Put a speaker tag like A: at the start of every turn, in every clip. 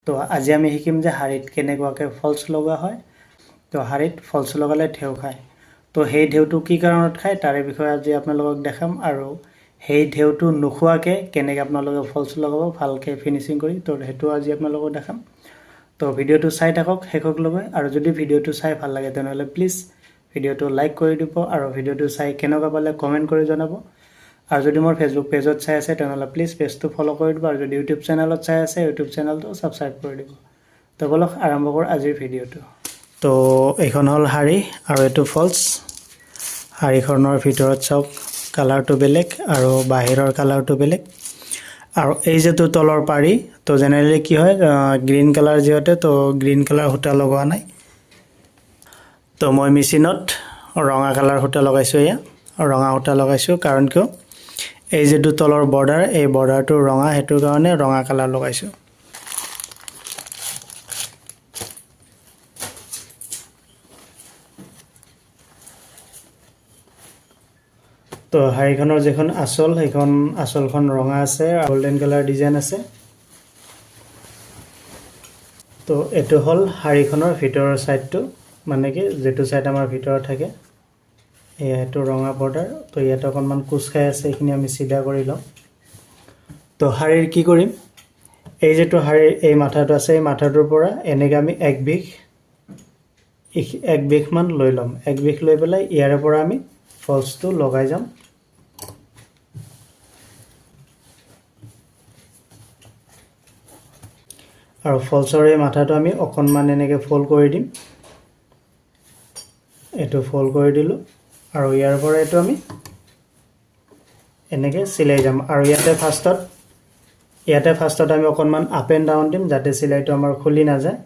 A: তো আজি আমি শিকিম যে শাৰীত কেনেকুৱাকৈ ফলছ লগোৱা হয়। তো শাৰীত ফলছ লগালে ঢেউ খায়। তো সেই ঢেউটো কি কাৰণত খায় তাৰে বিষয়ে আজি আপোনালোকক দেখাম, আৰু সেই ঢেউটো নোখোৱাকৈ কেনেকৈ আপোনালোকে ফলছ লগাব ভালকৈ ফিনিচিং কৰি, তো সেইটো আজি আপোনালোকক দেখাম। তো ভিডিঅ'টো চাই থাকক শেষলৈকে, আৰু যদি ভিডিঅ'টো চাই ভাল লাগে তেনেহ'লে প্লিজ ভিডিঅ'টো লাইক কৰি দিব, আৰু ভিডিঅ'টো চাই কেনেকুৱা পালে কমেণ্ট কৰি জনাব। আৰু যদি মোৰ ফেচবুক পেজত চাই আছে তেনেহ'লে প্লিজ পেজটো ফ'ল' কৰি দিব, আৰু যদি ইউটিউব চেনেলত চাই আছে ইউটিউব চেনেলটো ছাবস্ক্ৰাইব কৰি দিব। তো বলক আৰম্ভ কৰোঁ আজিৰ ভিডিঅ'টো। তো এইখন হ'ল শাৰী আৰু এইটো ফলছ। শাৰীখনৰ ভিতৰত চাওক কালাৰটো বেলেগ আৰু বাহিৰৰ কালাৰটো বেলেগ। আৰু এই যিটো তলৰ পাৰি, তো জেনেৰেলি কি হয় গ্ৰীণ কালাৰ যিহেতু, তো গ্ৰীণ কালাৰ সূতা লগোৱা নাই। তো মই মেচিনত ৰঙা কালাৰ সূতা লগাইছোঁ, এয়া ৰঙা সূতা লগাইছোঁ। কাৰণ কিয় এই যিটো তলৰ বৰ্ডাৰ, এই বৰ্ডাৰটো ৰঙা, সেইটোৰ কাৰণে ৰঙা কালাৰ লগাইছোঁ। তো শাৰীখনৰ যিখন আঁচল, সেইখন আঁচলখন ৰঙা আছে, গল্ডেন কালাৰ ডিজাইন আছে। তো এইটো হ'ল শাৰীখনৰ ভিতৰৰ ছাইডটো, মানে কি যিটো ছাইড আমাৰ ভিতৰত থাকে, এইটো ৰঙা বৰ্ডাৰ। তো ইয়াতে অকণমান কোচ খাই আছে, এইখিনি আমি চিধা কৰি লওঁ। তো শাৰীৰ কি কৰিম, এই যিটো শাৰীৰ এই মাথাটো আছে, এই মাথাটোৰ পৰা এনেকৈ আমি এক বিঘমান লৈ ল'ম। এক বিঘ লৈ পেলাই ইয়াৰে পৰা আমি ফলছটো লগাই যাম। আৰু ফলছৰ এই মাথাটো আমি অকণমান এনেকৈ ফ'ল্ড কৰি দিম। এইটো ফ'ল্ড কৰি দিলোঁ, আৰু ইয়াৰ পৰা এইটো আমি এনেকৈ চিলাই যাম। আৰু ইয়াতে ফাৰ্ষ্টত আমি অকণমান আপ এণ্ড ডাউন দিম, যাতে চিলাইটো আমাৰ খুলি নাযায়।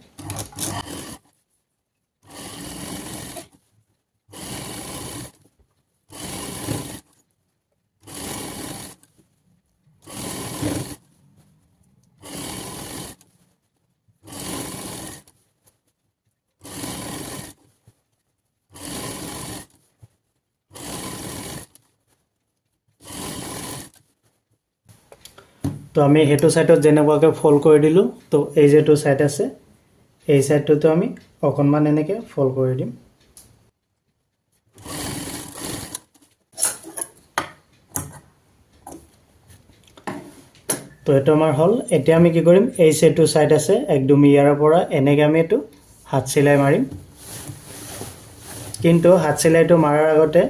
A: তো আমি সেইটো ছাইডত যেনেকুৱাকৈ ফ'ল্ড কৰি দিলোঁ, তো এই যিটো ছাইড আছে এই ছাইডটোতো আমি অকণমান এনেকৈ ফ'ল্ড কৰি দিম। তো এইটো আমাৰ হ'ল। এতিয়া আমি কি কৰিম, এই যিটো ছাইড আছে একদম ইয়াৰ পৰা এনেকৈ আমি এইটো হাত চিলাই মাৰিম। কিন্তু হাত চিলাইটো মাৰাৰ আগতে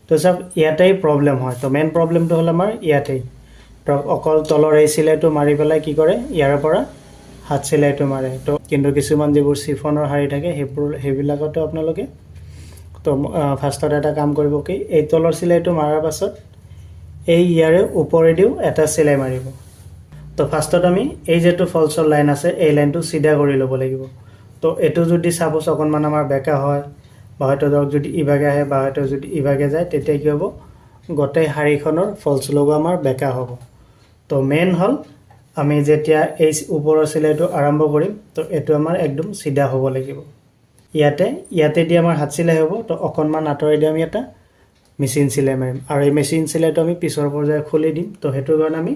A: তো চাওক ইয়াতেই প্ৰব্লেম হয়। তো মেইন প্ৰব্লেমটো হ'ল আমাৰ ইয়াতেই। অকল তলৰ এই চিলাইটো মাৰি পেলাই কি কৰে, ইয়াৰ পৰা হাত চিলাইটো মাৰে। তো কিন্তু কিছুমান যিবোৰ চিফনৰ শাৰী থাকে সেইবিলাকতো আপোনালোকে তো ফাৰ্ষ্টত এটা কাম কৰিব, কি এই তলৰ চিলাইটো মাৰাৰ পাছত এই ইয়াৰে ওপৰেদিও এটা চিলাই মাৰিব। তো ফাৰ্ষ্টত আমি এই যিটো ফলছৰ লাইন আছে এই লাইনটো চিধা কৰি ল'ব লাগিব। তো এইটো যদি চাপ'জ অকণমান আমাৰ বেকা হয়, বা হয়তো ধৰক যদি ইভাগে আহে, বা হয়তো যদি ইভাগে যায়, তেতিয়া কি হ'ব, গোটেই শাৰীখনৰ ফলছ লগোৱা আমাৰ বেকা হ'ব। তো মেইন হ'ল আমি যেতিয়া এই ওপৰৰ চিলাইটো আৰম্ভ কৰিম, তো এইটো আমাৰ একদম চিধা হ'ব লাগিব। ইয়াতে দি আমাৰ হাত চিলাই হ'ব। তো অকণমান আঁতৰাই দি আমি এটা মেচিন চিলাই মাৰিম, আৰু এই মেচিন চিলাইটো আমি পিছৰ পৰ্যায়ে খুলি দিম। তো সেইটো কাৰণে আমি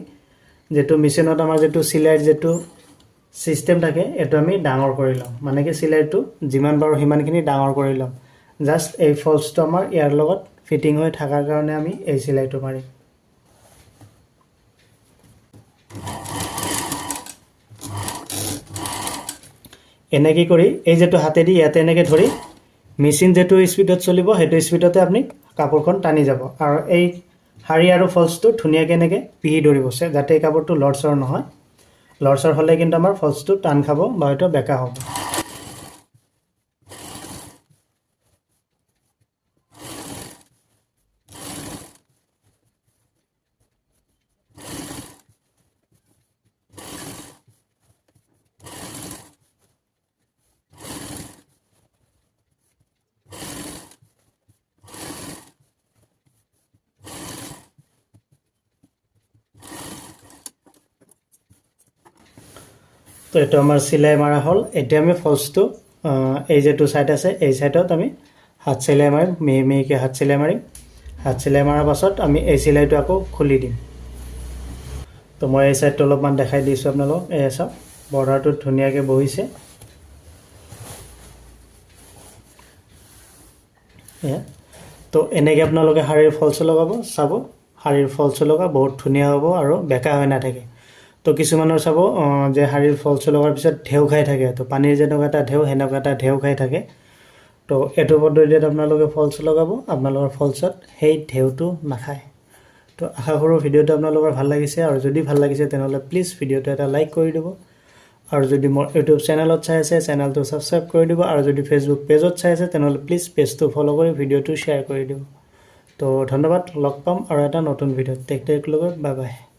A: যিটো মেচিনত আমাৰ যিটো চিলাইৰ যিটো ছিষ্টেম থাকে, এইটো আমি ডাঙৰ কৰি ল'ম। মানে কি চিলাইটো যিমান পাৰোঁ সিমানখিনি ডাঙৰ কৰি ল'ম। জাষ্ট এই ফলছটো আমাৰ ইয়াৰ লগত ফিটিং হৈ থকাৰ কাৰণে আমি এই চিলাইটো মাৰিম। এনেকৈ কৰি এই যিটো হাতেদি ইয়াতে এনেকৈ ধৰি মেচিন যিটো স্পীডত চলিব সেইটো স্পীডতে আপুনি কাপোৰখন টানি যাব, আৰু এই শাৰী আৰু ফলছটো ধুনীয়াকৈ এনেকৈ পিহি ধৰিব, যাতে এই কাপোৰটো লৰচৰ নহয়। লৰচৰ হ'লে কিন্তু আমাৰ ফলছটো টান খাব বা হয়তো বেকা হ'ব। তো এইটো আমাৰ চিলাই মাৰা হ'ল। এতিয়া আমি ফলছটো এই যিটো ছাইড আছে এই ছাইডত আমি হাত চিলাই মাৰিম, মিহি মিহিকৈ হাত চিলাই মাৰিম। হাত চিলাই মৰাৰ পাছত আমি এই চিলাইটো আকৌ খুলি দিম। তো মই এই ছাইডটো অলপমান দেখাই দিছোঁ আপোনালোকক, এই চাওক বৰ্ডাৰটোত ধুনীয়াকৈ বহিছে তো এনেকৈ আপোনালোকে শাৰীৰ ফলছো লগাব চাব শাৰীৰ ফলছো লগা বহুত ধুনীয়া হ'ব আৰু বেকা হৈ নাথাকে তো কিছুমানৰ চাব যে শাৰীৰ ফলছো লগাৰ পিছত ঢেউ খাই থাকে তো পানীৰ যেনেকুৱা এটা ঢেউ সেনেকুৱা এটা ঢেউ খাই থাকে তো এইটো পদ্ধতিত আপোনালোকে ফলছো লগাব আপোনালোকৰ ফলছত সেই ঢেউটো নাখায় তো আশা কৰোঁ ভিডিঅ'টো আপোনালোকৰ ভাল লাগিছে আৰু যদি ভাল লাগিছে তেনেহ'লে প্লিজ ভিডিঅ'টো এটা লাইক কৰি দিব আৰু যদি মোৰ ইউটিউব চেনেলত চাই আছে চেনেলটো ছাবস্ক্ৰাইব কৰি দিব আৰু যদি ফেচবুক পেজত চাই আছে তেনেহ'লে প্লিজ পেজটো ফ'ল' কৰি ভিডিঅ'টো শ্বেয়াৰ কৰি দিব তো ধন্যবাদ লগ পাম আৰু এটা নতুন ভিডিঅ'ত টেক লগত বাই বাই